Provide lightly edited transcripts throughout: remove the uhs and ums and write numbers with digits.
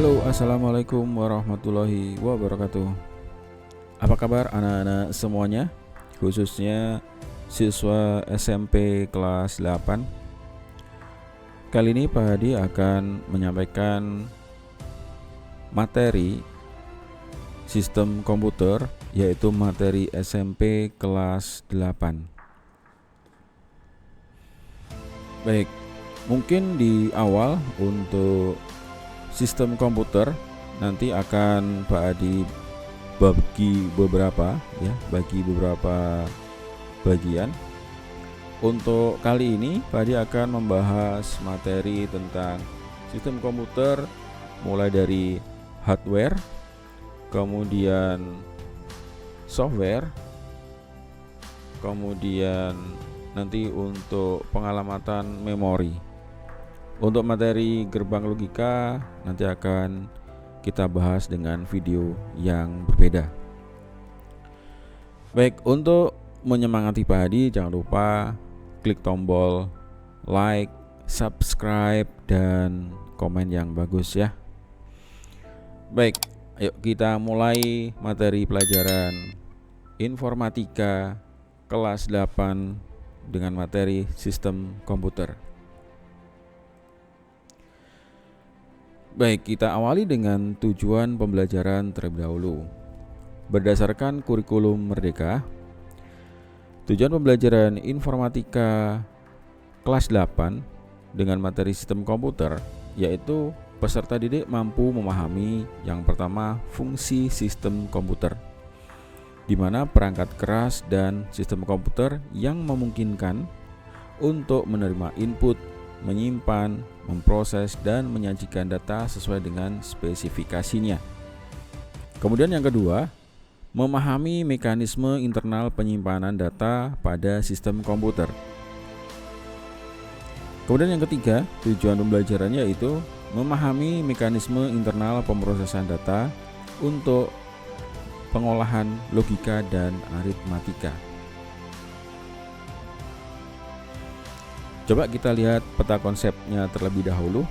Halo, assalamualaikum warahmatullahi wabarakatuh. Apa kabar anak-anak semuanya, khususnya siswa SMP kelas 8? Kali ini Pak Hadi akan menyampaikan materi sistem komputer, yaitu materi SMP kelas 8. Baik, mungkin di awal untuk sistem komputer nanti akan Pak Adi bagi beberapa bagian. Untuk kali ini Pak Adi akan membahas materi tentang sistem komputer mulai dari hardware, kemudian software, kemudian nanti untuk pengalamatan memori. Untuk materi gerbang logika nanti akan kita bahas dengan video yang berbeda. Baik, untuk menyemangati Pak Hadi, jangan lupa klik tombol like, subscribe, dan komen yang bagus ya. Baik, ayo kita mulai materi pelajaran informatika kelas 8 dengan materi sistem komputer. Baik, kita awali dengan tujuan pembelajaran terlebih dahulu. Berdasarkan kurikulum Merdeka, tujuan pembelajaran informatika kelas 8 dengan materi sistem komputer yaitu peserta didik mampu memahami yang pertama fungsi sistem komputer, di mana perangkat keras dan sistem komputer yang memungkinkan untuk menerima input, menyimpan, memproses, dan menyajikan data sesuai dengan spesifikasinya. Kemudian yang kedua, memahami mekanisme internal penyimpanan data pada sistem komputer. Kemudian yang ketiga, tujuan pembelajarannya yaitu memahami mekanisme internal pemrosesan data untuk pengolahan logika dan aritmatika. Coba kita lihat peta konsepnya terlebih dahulu.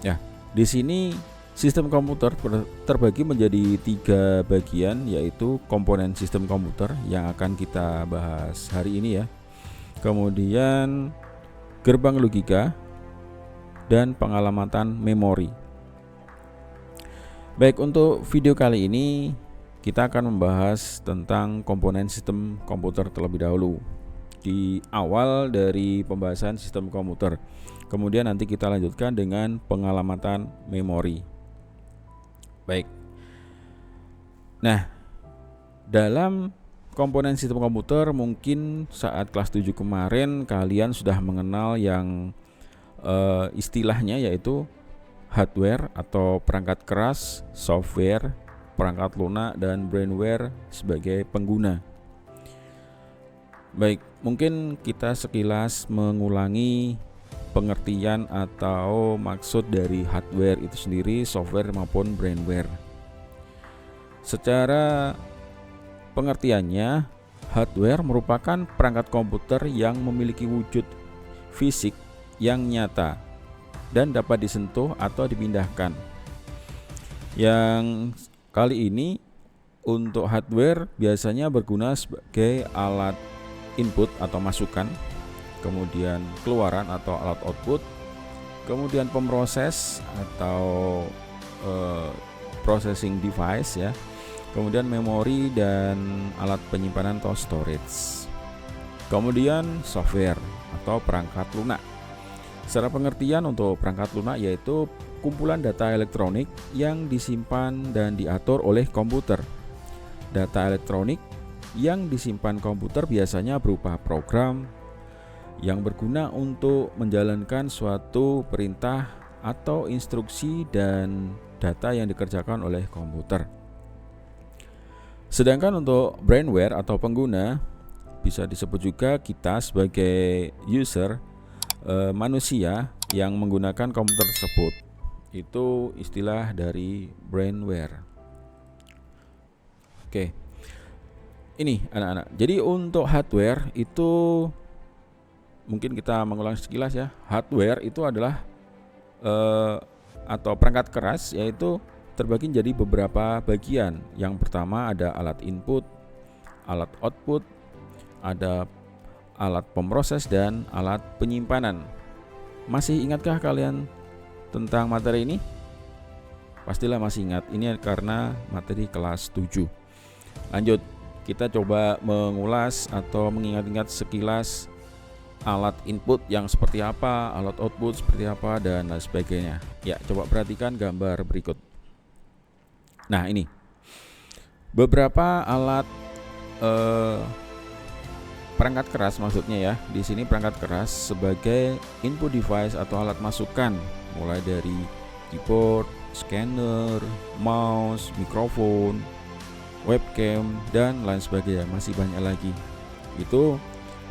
Ya, di sini sistem komputer terbagi menjadi 3 bagian, yaitu komponen sistem komputer yang akan kita bahas hari ini ya. Kemudian gerbang logika dan pengalamatan memori. Baik, untuk video kali ini kita akan membahas tentang komponen sistem komputer terlebih dahulu. Di awal dari pembahasan sistem komputer. Kemudian nanti kita lanjutkan dengan pengalamatan memori. Baik. Nah, dalam komponen sistem komputer mungkin saat kelas 7 kemarin kalian sudah mengenal yang istilahnya yaitu hardware atau perangkat keras, software, perangkat lunak, dan brainware sebagai pengguna. Baik, mungkin kita sekilas mengulangi pengertian atau maksud dari hardware itu sendiri, software maupun brainware. Secara pengertiannya, hardware merupakan perangkat komputer yang memiliki wujud fisik yang nyata dan dapat disentuh atau dipindahkan. Yang kali ini untuk hardware biasanya berguna sebagai alat input atau masukan, kemudian keluaran atau alat output, kemudian pemroses atau processing device ya, kemudian memori dan alat penyimpanan atau storage, kemudian software atau perangkat lunak. Secara pengertian untuk perangkat lunak yaitu kumpulan data elektronik yang disimpan dan diatur oleh komputer. Data elektronik yang disimpan komputer biasanya berupa program yang berguna untuk menjalankan suatu perintah atau instruksi dan data yang dikerjakan oleh komputer. Sedangkan untuk brainware atau pengguna, bisa disebut juga kita sebagai user, manusia yang menggunakan komputer tersebut. Itu istilah dari brainware. Oke. Ini anak-anak. Jadi untuk hardware itu mungkin kita mengulang sekilas ya. Hardware itu adalah atau perangkat keras yaitu terbagi menjadi beberapa bagian. Yang pertama ada alat input, alat output, ada alat pemroses dan alat penyimpanan. Masih ingatkah kalian tentang materi ini? Pastilah masih ingat. Ini karena materi kelas 7. Lanjut, kita coba mengulas atau mengingat-ingat sekilas alat input yang seperti apa, alat output seperti apa, dan lain sebagainya. Ya, coba perhatikan gambar berikut. Nah, ini beberapa alat perangkat keras maksudnya ya. Di sini perangkat keras sebagai input device atau alat masukan, mulai dari keyboard, scanner, mouse, mikrofon, webcam, dan lain sebagainya. Masih banyak lagi. Itu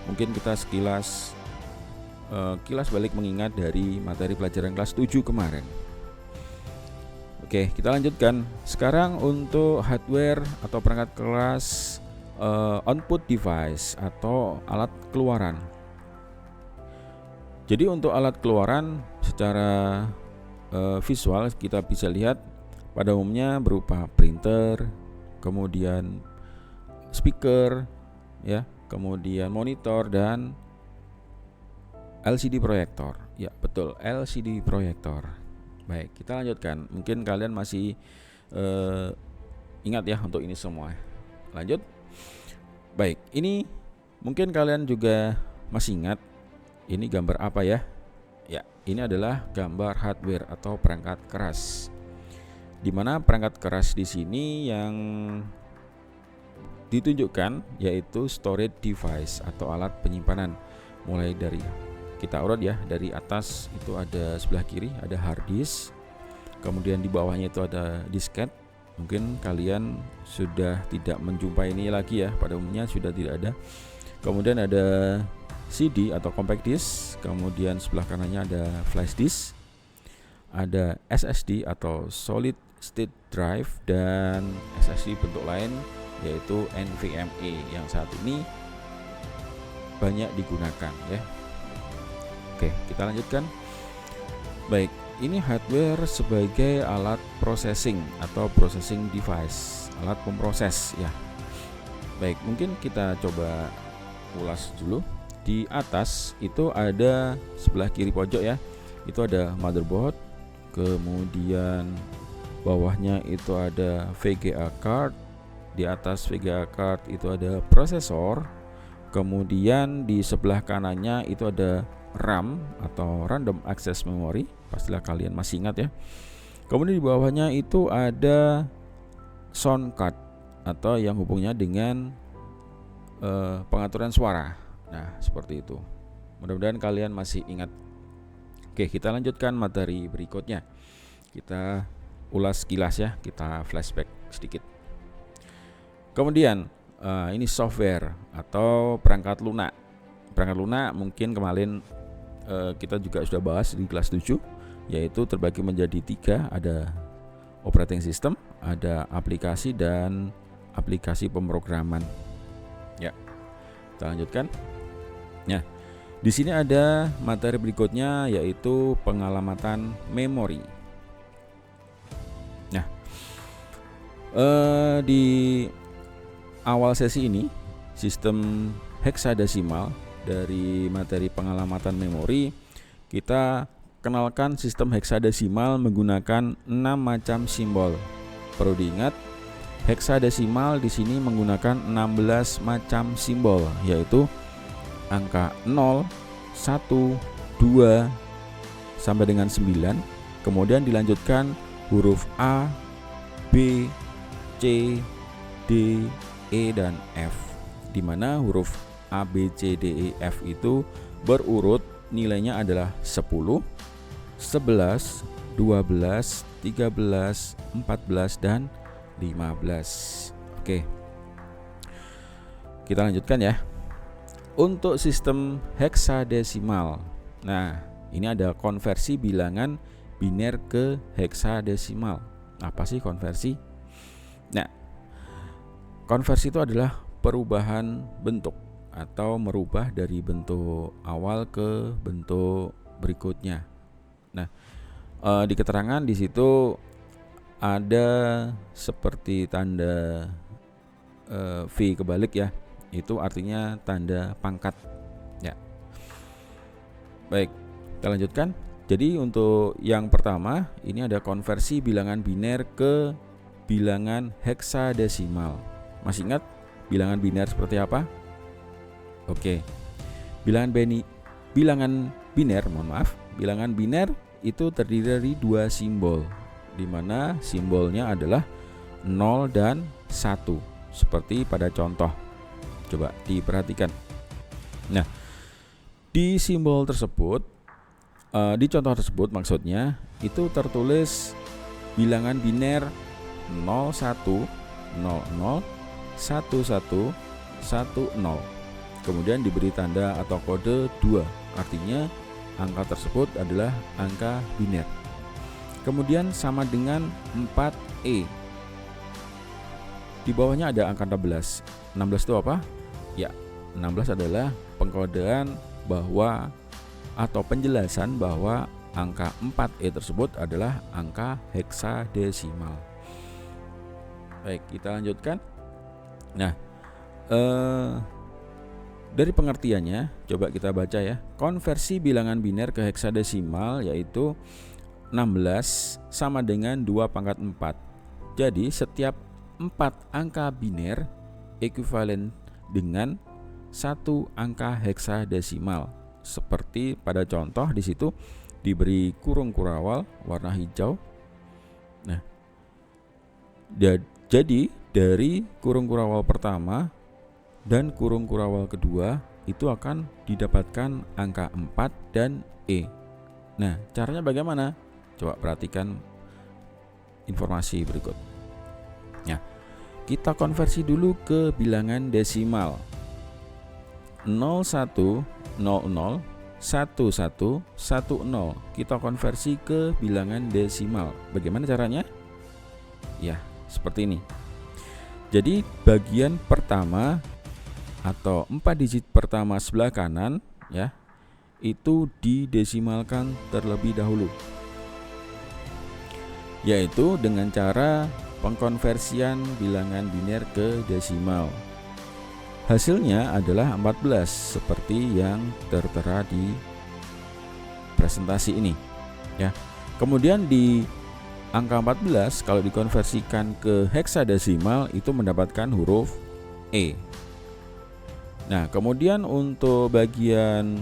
mungkin kita sekilas kilas balik mengingat dari materi pelajaran kelas 7 kemarin. Oke, kita lanjutkan. Sekarang untuk hardware atau perangkat keras output device atau alat keluaran. Jadi untuk alat keluaran secara visual kita bisa lihat pada umumnya berupa printer, kemudian speaker, ya, kemudian monitor dan LCD proyektor. Ya, betul, LCD proyektor. Baik, kita lanjutkan. Mungkin kalian masih ingat ya untuk ini semua. Lanjut. Baik, ini mungkin kalian juga masih ingat ini gambar apa ya? Ya, ini adalah gambar hardware atau perangkat keras. Di mana perangkat keras di sini yang ditunjukkan yaitu storage device atau alat penyimpanan. Mulai dari kita urut ya, dari atas itu ada sebelah kiri ada hard disk, kemudian di bawahnya itu ada disket. Mungkin kalian sudah tidak menjumpai ini lagi ya, pada umumnya sudah tidak ada. Kemudian ada CD atau compact disk, kemudian sebelah kanannya ada flash disk, ada SSD atau solid state drive, dan SSD bentuk lain yaitu NVMe yang saat ini banyak digunakan ya. Oke, kita lanjutkan. Baik, ini hardware sebagai alat processing atau processing device, alat pemproses ya. Baik, mungkin kita coba ulas dulu. Di atas itu ada sebelah kiri pojok ya, itu ada motherboard, kemudian bawahnya itu ada VGA card, di atas VGA card itu ada prosesor, kemudian di sebelah kanannya itu ada RAM atau Random Access Memory, pastilah kalian masih ingat ya. Kemudian di bawahnya itu ada sound card atau yang hubungannya dengan pengaturan suara. Nah, seperti itu. Mudah-mudahan kalian masih ingat. Oke, kita lanjutkan materi berikutnya. Kita ulas kilas ya, kita flashback sedikit. Kemudian ini software atau perangkat lunak. Perangkat lunak mungkin kemarin kita juga sudah bahas di kelas 7, yaitu terbagi menjadi 3, ada operating system, ada aplikasi, dan aplikasi pemrograman. Ya, kita lanjutkan. Nah, di sini ada materi berikutnya yaitu pengalamatan memori. Nah, di awal sesi ini sistem heksadesimal dari materi pengalamatan memori, kita kenalkan sistem heksadesimal menggunakan 6 macam simbol. Perlu diingat, heksadesimal di sini menggunakan 16 macam simbol, yaitu angka 0, 1, 2 sampai dengan 9. Kemudian dilanjutkan huruf A, B, C, D, E, dan F, di mana huruf A, B, C, D, E, F itu berurut nilainya adalah 10, 11, 12, 13, 14, dan 15. Oke, kita lanjutkan ya. Untuk sistem heksadesimal, nah ini ada konversi bilangan biner ke heksadesimal. Apa sih konversi? Nah, konversi itu adalah perubahan bentuk atau merubah dari bentuk awal ke bentuk berikutnya. Nah, Di keterangan di situ ada seperti tanda V kebalik ya, itu artinya tanda pangkat ya. Baik, kita lanjutkan. Jadi untuk yang pertama ini ada konversi bilangan biner ke bilangan heksadesimal. Masih ingat bilangan biner seperti apa? Oke. Bilangan biner itu terdiri dari dua simbol, di mana simbolnya adalah 0 dan 1 seperti pada contoh. Coba diperhatikan. Nah, di simbol tersebut, di contoh tersebut maksudnya itu tertulis bilangan biner 01 00 11 10, kemudian diberi tanda atau kode 2, artinya angka tersebut adalah angka biner. Kemudian sama dengan 4E. Di bawahnya ada angka 16. 16 itu apa? Ya, 16 adalah pengkodean bahwa atau penjelasan bahwa angka 4E tersebut adalah angka heksadesimal. Baik, kita lanjutkan. Nah, dari pengertiannya coba kita baca ya. Konversi bilangan biner ke heksadesimal yaitu 16 sama dengan 2 pangkat 4. Jadi setiap 4 angka biner ekuivalen dengan 1 angka heksadesimal. Seperti pada contoh di situ diberi kurung kurawal warna hijau. Nah, jadi dari kurung kurawal pertama dan kurung kurawal kedua itu akan didapatkan angka 4 dan E. Nah, caranya bagaimana? Coba perhatikan informasi berikut. Nah, kita konversi dulu ke bilangan desimal. 01 00 11 10 kita konversi ke bilangan desimal. Bagaimana caranya? Ya, seperti ini. Jadi bagian pertama atau 4 digit pertama sebelah kanan ya, itu didesimalkan terlebih dahulu, yaitu dengan cara pengkonversian bilangan biner ke desimal. Hasilnya adalah 14 seperti yang tertera di presentasi ini ya. Kemudian di angka 14 kalau dikonversikan ke heksadesimal itu mendapatkan huruf E. Nah, kemudian untuk bagian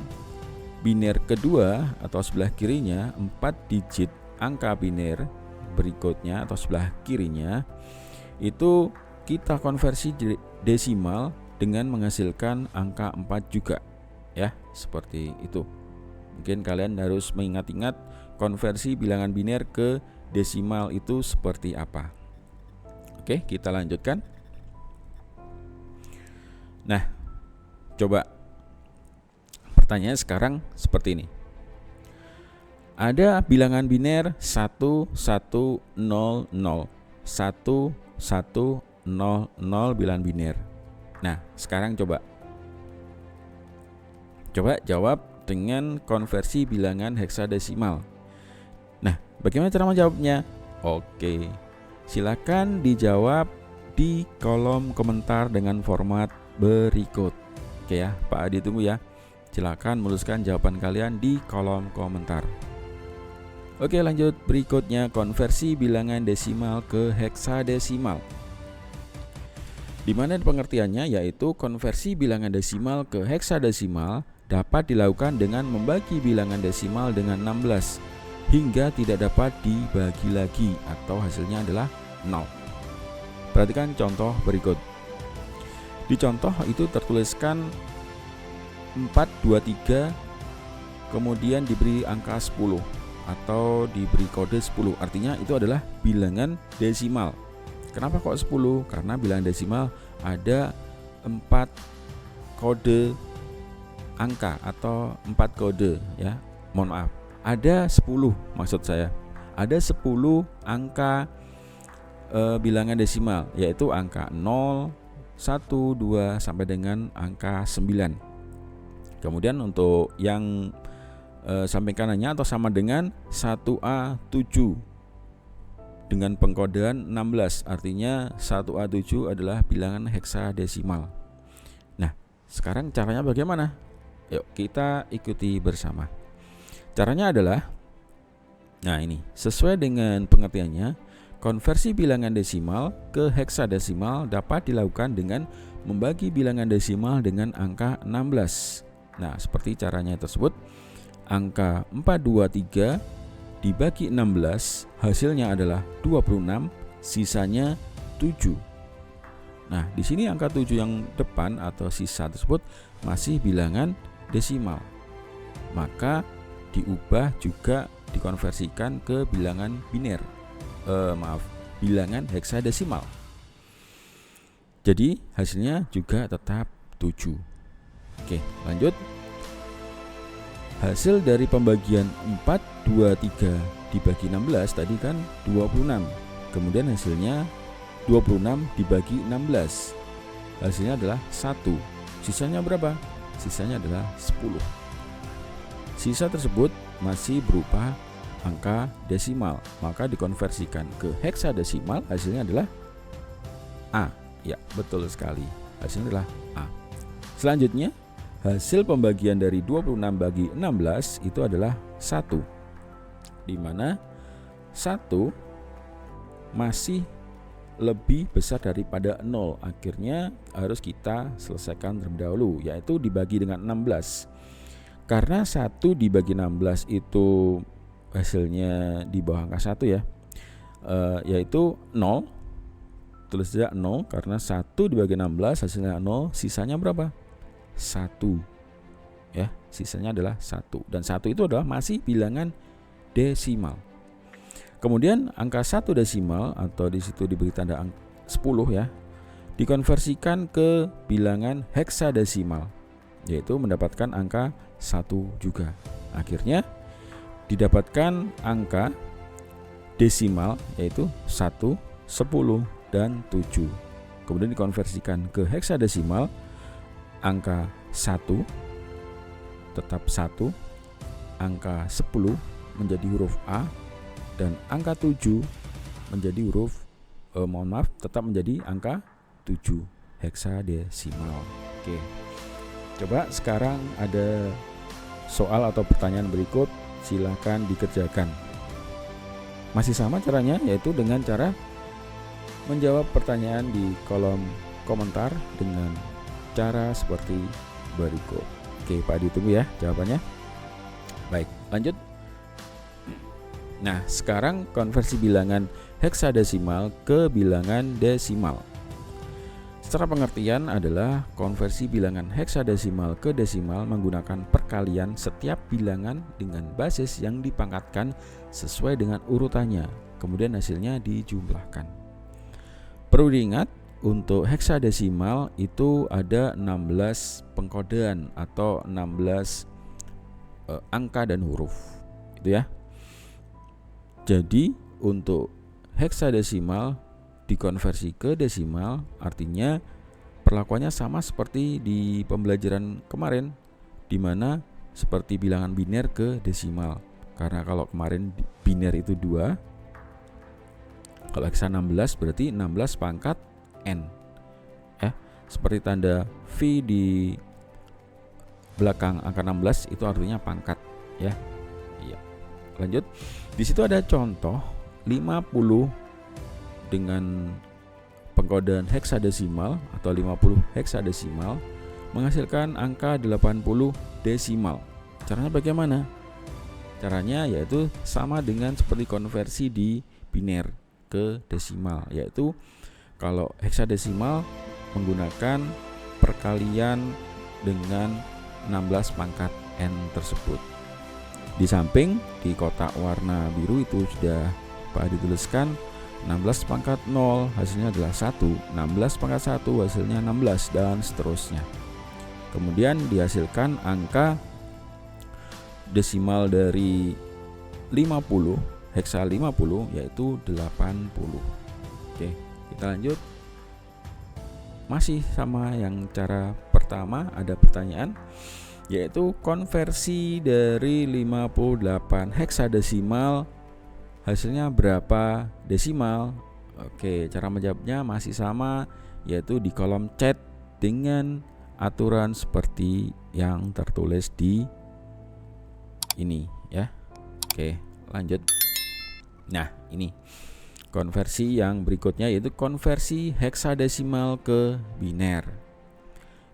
biner kedua atau sebelah kirinya, 4 digit angka biner berikutnya atau sebelah kirinya itu kita konversi desimal dengan menghasilkan angka 4 juga ya, seperti itu. Mungkin kalian harus mengingat-ingat konversi bilangan biner ke desimal itu seperti apa. Oke, kita lanjutkan. Nah, coba pertanyaan sekarang seperti ini. Ada bilangan biner 1100 1100 bilangan biner. Nah, sekarang coba jawab dengan konversi bilangan heksadesimal. Nah, bagaimana cara menjawabnya? Oke, silakan dijawab di kolom komentar dengan format berikut. Oke ya, Pak Adi tunggu ya. Silakan menuliskan jawaban kalian di kolom komentar. Oke, lanjut. Berikutnya konversi bilangan desimal ke heksadesimal. Di mana pengertiannya yaitu konversi bilangan desimal ke heksadesimal dapat dilakukan dengan membagi bilangan desimal dengan 16 hingga tidak dapat dibagi lagi atau hasilnya adalah 0. Perhatikan contoh berikut. Di contoh itu tertuliskan 423 kemudian diberi angka 10 atau diberi kode 10, artinya itu adalah bilangan desimal. Kenapa kok 10? Karena bilangan desimal ada 4 kode angka atau 4 kode ya. Mohon maaf. Ada 10 maksud saya. Ada 10 angka bilangan desimal, yaitu angka 0, 1, 2 sampai dengan angka 9. Kemudian untuk yang samping kanannya atau sama dengan 1A7 dengan pengkodean 16. Artinya 1A7 adalah bilangan heksadesimal. Nah, sekarang caranya bagaimana? Yuk kita ikuti bersama. Caranya adalah, nah ini, sesuai dengan pengertiannya, konversi bilangan desimal ke heksadesimal dapat dilakukan dengan membagi bilangan desimal dengan angka 16. Nah, seperti caranya tersebut, angka 423 dibagi 16, hasilnya adalah 26, sisanya 7. Nah, di sini angka 7 yang depan atau sisa tersebut masih bilangan desimal. Maka diubah juga dikonversikan ke bilangan biner. Bilangan heksadesimal. Jadi hasilnya juga tetap 7. Oke, lanjut. Hasil dari pembagian 423 dibagi 16 tadi kan 26. Kemudian hasilnya 26 dibagi 16. Hasilnya adalah 1. Sisanya berapa? Sisanya adalah 10. Sisa tersebut masih berupa angka desimal, maka dikonversikan ke heksadesimal, hasilnya adalah A. Ya, betul sekali. Hasilnya adalah A. Selanjutnya, hasil pembagian dari 26 bagi 16 itu adalah 1. Di mana 1 masih lebih besar daripada 0. Akhirnya harus kita selesaikan terlebih dahulu, yaitu dibagi dengan 16. Karena 1 dibagi 16 itu hasilnya di bawah angka 1 ya, yaitu 0. Tulis saja 0, karena 1 dibagi 16 hasilnya 0, sisanya berapa? 1. Ya, sisanya adalah 1. Dan 1 itu adalah masih bilangan desimal. Kemudian angka 1 desimal atau di situ diberi tanda 10 ya, dikonversikan ke bilangan heksadesimal, yaitu mendapatkan angka 1 juga. Akhirnya didapatkan angka desimal yaitu 1, 10, dan 7. Kemudian dikonversikan ke heksadesimal, angka 1 tetap 1, angka 10 menjadi huruf A, dan angka 7 menjadi huruf tetap menjadi angka 7 heksadesimal. Oke. Coba sekarang ada soal atau pertanyaan berikut, silakan dikerjakan. Masih sama caranya, yaitu dengan cara menjawab pertanyaan di kolom komentar dengan cara seperti berikut. Oke, Pak ditunggu ya jawabannya. Baik, lanjut. Nah, sekarang konversi bilangan heksadesimal ke bilangan desimal. Secara pengertian adalah konversi bilangan heksadesimal ke desimal menggunakan perkalian setiap bilangan dengan basis yang dipangkatkan sesuai dengan urutannya, kemudian hasilnya dijumlahkan. Perlu diingat, untuk heksadesimal itu ada 16 pengkodean atau 16 angka dan huruf, gitu ya. Jadi untuk heksadesimal dikonversi ke desimal, artinya perlakuannya sama seperti di pembelajaran kemarin, di mana seperti bilangan biner ke desimal. Karena kalau kemarin biner itu 2, kalau heksa 16 berarti 16 pangkat N. Seperti tanda V di belakang angka 16 itu artinya pangkat ya. Iya. Lanjut. Di situ ada contoh 50 dengan pengkodean heksadesimal atau 50 heksadesimal menghasilkan angka 80 desimal. Caranya bagaimana? Caranya yaitu sama dengan seperti konversi di biner ke desimal, yaitu kalau heksadesimal menggunakan perkalian dengan 16 pangkat N tersebut. Di samping di kotak warna biru itu sudah Pak dituliskan 16 pangkat 0 hasilnya adalah 1, 16 pangkat 1 hasilnya 16, dan seterusnya. Kemudian dihasilkan angka desimal dari 50, heksa 50 yaitu 80. Oke, kita lanjut. Masih sama yang cara pertama, ada pertanyaan. yaitu konversi dari 58 heksadesimal hasilnya berapa desimal. Oke, cara menjawabnya masih sama, yaitu di kolom chat dengan aturan seperti yang tertulis di ini ya. Oke, lanjut. Nah, ini konversi yang berikutnya yaitu konversi heksadesimal ke biner.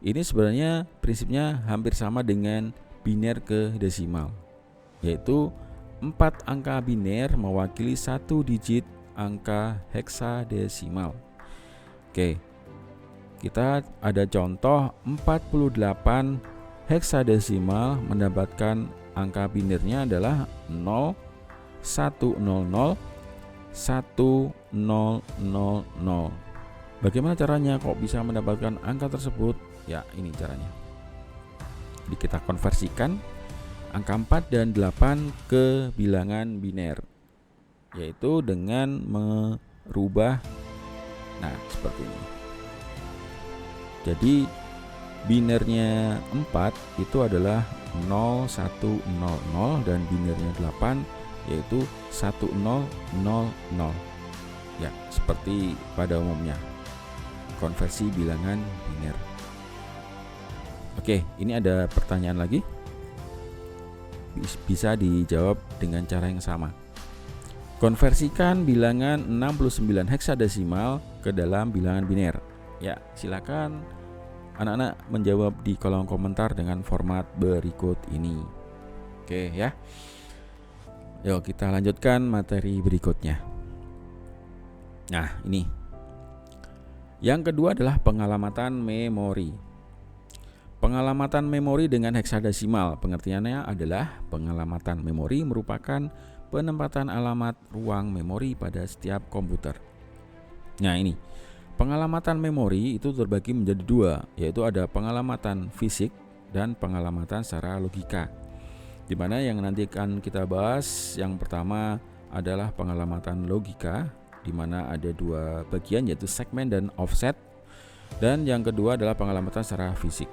Ini sebenarnya prinsipnya hampir sama dengan biner ke desimal, yaitu 4 angka biner mewakili 1 digit angka heksadesimal. Oke, kita ada contoh 48 heksadesimal mendapatkan angka binernya adalah 0, 100, 1000. Bagaimana caranya kok bisa mendapatkan angka tersebut? Ya, ini caranya. Jadi kita konversikan angka 4 dan 8 ke bilangan biner, yaitu dengan merubah seperti ini. Jadi binernya 4 itu adalah 0100 dan binernya 8 yaitu 1000. Ya, seperti pada umumnya konversi bilangan biner. Oke, ini ada pertanyaan lagi. Bisa dijawab dengan cara yang sama. Konversikan bilangan 69 heksadesimal ke dalam bilangan biner. Ya, silakan anak-anak menjawab di kolom komentar dengan format berikut ini. Oke ya. Yuk kita lanjutkan materi berikutnya. Nah, ini. Yang kedua adalah pengalamatan memori. Pengalamatan memori dengan heksadesimal, pengertiannya adalah pengalamatan memori merupakan penempatan alamat ruang memori pada setiap komputer. Nah, ini. Pengalamatan memori itu terbagi menjadi 2, yaitu ada pengalamatan fisik dan pengalamatan secara logika. Di mana yang nanti akan kita bahas, yang pertama adalah pengalamatan logika, di mana ada 2 bagian yaitu segmen dan offset. Dan yang kedua adalah pengalamatan secara fisik.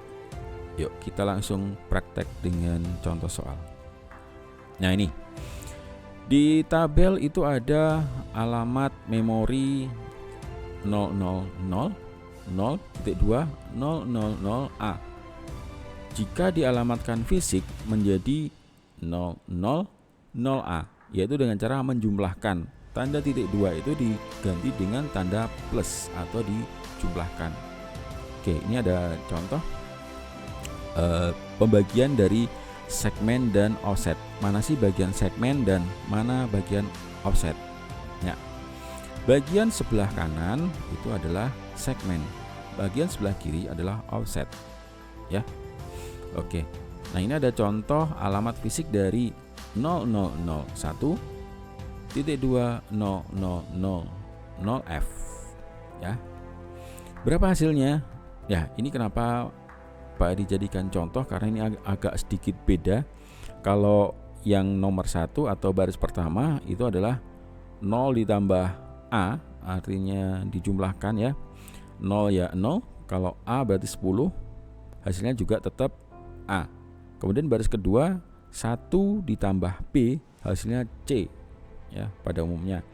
Yuk kita langsung praktek dengan contoh soal. Nah, ini di tabel itu ada alamat memori 000, 0.2, 000A. Jika dialamatkan fisik menjadi 000A, yaitu dengan cara menjumlahkan. Tanda titik 2 itu diganti dengan tanda plus atau dijumlahkan. Oke, ini ada contoh pembagian dari segmen dan offset. Mana sih bagian segmen dan mana bagian offset? Ya. Bagian sebelah kanan itu adalah segmen, bagian sebelah kiri adalah offset. Ya. Oke. Nah, ini ada contoh alamat fisik dari 0001.2000F. Ya. Berapa hasilnya? Ya, ini kenapa Pak dijadikan contoh karena ini agak sedikit beda. Kalau yang nomor 1 atau baris pertama itu adalah 0 ditambah A, artinya dijumlahkan ya. 0 ya 0, kalau A berarti 10, hasilnya juga tetap A. Kemudian baris kedua 1 ditambah B, hasilnya C ya pada umumnya.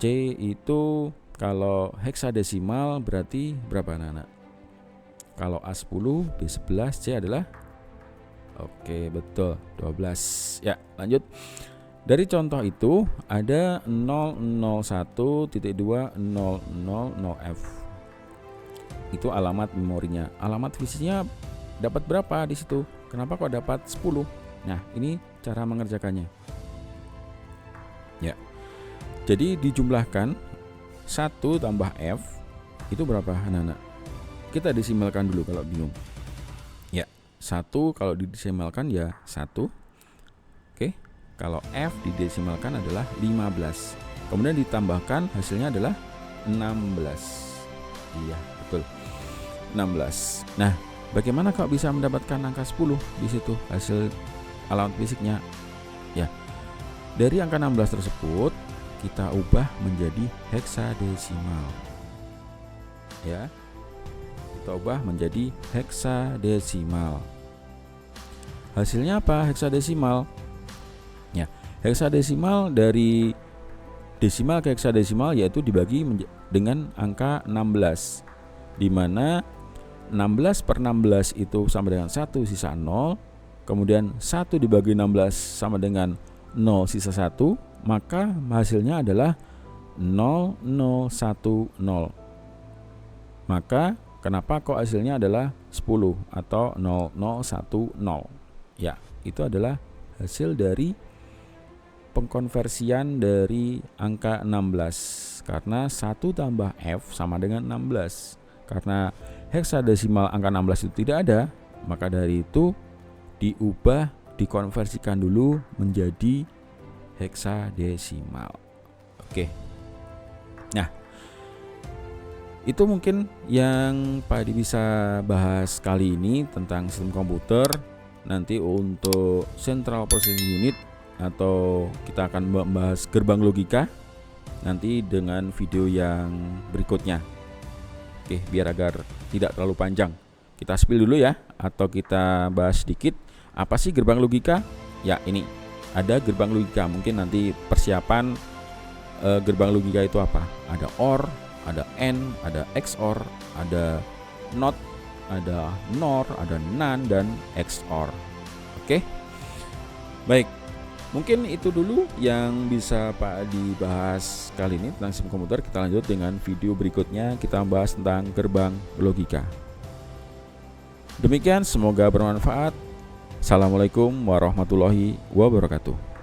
C itu kalau heksadesimal berarti berapa anak-anak? Kalau A10, B11, C adalah oke, betul 12. Ya, lanjut. Dari contoh itu ada 001.2000F. Itu alamat memorinya. Alamat fisiknya dapat berapa di situ? Kenapa kok dapat 10? Nah, ini cara mengerjakannya. Ya. Jadi dijumlahkan 1 tambah F itu berapa anak-anak? Kita desimalkan dulu kalau bingung. Ya, 1 kalau didesimalkan ya 1. Oke. Kalau F didesimalkan adalah 15. Kemudian ditambahkan hasilnya adalah 16. Iya, betul. 16. Nah, bagaimana kok bisa mendapatkan angka 10 di situ hasil alamat fisiknya? Ya. Dari angka 16 tersebut kita ubah menjadi heksadesimal. Ya. Kita ubah menjadi heksadesimal. hasilnya apa? Heksadesimal. Ya, heksadesimal dari desimal ke heksadesimal yaitu dibagi dengan angka 16, di mana 16/16 itu sama dengan 1 sisa 0, kemudian 1 dibagi 16 sama dengan 0 sisa 1, maka hasilnya adalah 0010. Maka kenapa kok hasilnya adalah 10 atau 0010? Ya, itu adalah hasil dari pengkonversian dari angka 16, karena 1 tambah F sama dengan 16. Karena heksadesimal angka 16 itu tidak ada, maka dari itu dikonversikan dulu menjadi heksadesimal. Oke. Nah, itu mungkin yang Pak Adi bisa bahas kali ini tentang sistem komputer. Nanti untuk Central Processing Unit atau kita akan membahas gerbang logika nanti dengan video yang berikutnya. Oke, biar agar tidak terlalu panjang, kita spill dulu ya, atau kita bahas sedikit apa sih gerbang logika. Ya, ini ada gerbang logika. Mungkin nanti persiapan gerbang logika itu apa? Ada OR, ada AND, ada XOR, ada NOT, ada NOR, ada NAND, dan XOR. Oke, baik. Mungkin itu dulu yang bisa Pak Adi bahas kali ini tentang sistem komputer. Kita lanjut dengan video berikutnya, kita bahas tentang gerbang logika. Demikian, semoga bermanfaat. Assalamualaikum warahmatullahi wabarakatuh.